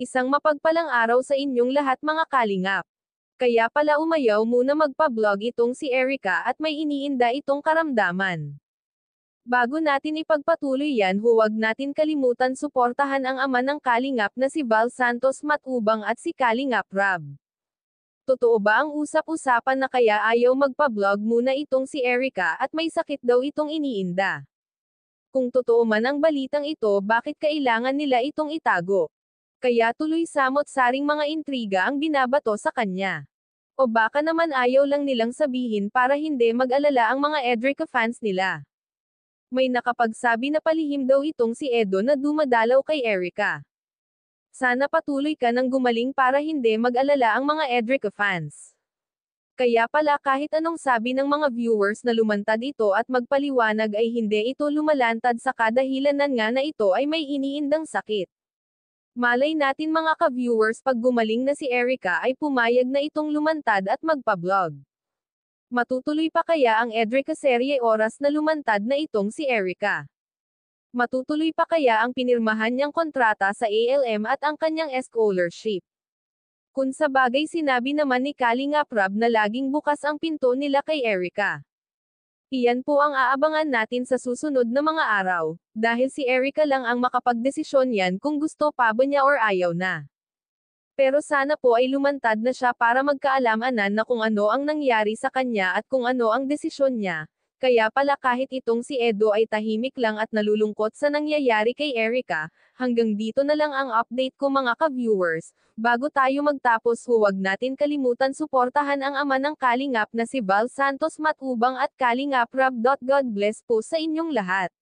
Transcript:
Isang mapagpalang araw sa inyong lahat mga kalingap. Kaya pala umayaw muna magpa-vlog itong si Erica at may iniinda itong karamdaman. Bago natin ipagpatuloy yan, huwag natin kalimutan suportahan ang ama ng kalingap na si Val Santos Matubang at si Kalingap Rab. Totoo ba ang usap-usapan na kaya ayaw magpa-vlog muna itong si Erica at may sakit daw itong iniinda? Kung totoo man ang balitang ito, bakit kailangan nila itong itago? Kaya tuloy samot-saring mga intriga ang binabato sa kanya. O baka naman ayaw lang nilang sabihin para hindi mag-alala ang mga Edrica fans nila. May nakapagsabi na palihim daw itong si Edo na dumadalaw kay Erica. Sana patuloy ka nang gumaling para hindi mag-alala ang mga Edrica fans. Kaya pala kahit anong sabi ng mga viewers na lumantad ito at magpaliwanag ay hindi ito lumalantad sa kadahilanan nga na ito ay may iniindang sakit. Malay natin mga ka-viewers pag gumaling na si Erica ay pumayag na itong lumantad at magpa-vlog. Matutuloy pa kaya ang Edrica serye oras na lumantad na itong si Erica? Matutuloy pa kaya ang pinirmahan niyang kontrata sa ALM at ang kanyang scholarship? Kung sa bagay sinabi naman ni Kalingap Rab na laging bukas ang pinto nila kay Erica. Iyan po ang aabangan natin sa susunod na mga araw, dahil si Erica lang ang makapagdesisyon yan kung gusto pa ba niya or ayaw na. Pero sana po ay lumantad na siya para magkaalaman na kung ano ang nangyari sa kanya at kung ano ang desisyon niya. Kaya pala kahit itong si Edo ay tahimik lang at nalulungkot sa nangyayari kay Erica, hanggang dito na lang ang update ko mga ka-viewers. Bago tayo magtapos, huwag natin kalimutan suportahan ang ama ng kalingap na si Val Santos Matubang at Kalingap Rab. God bless po sa inyong lahat.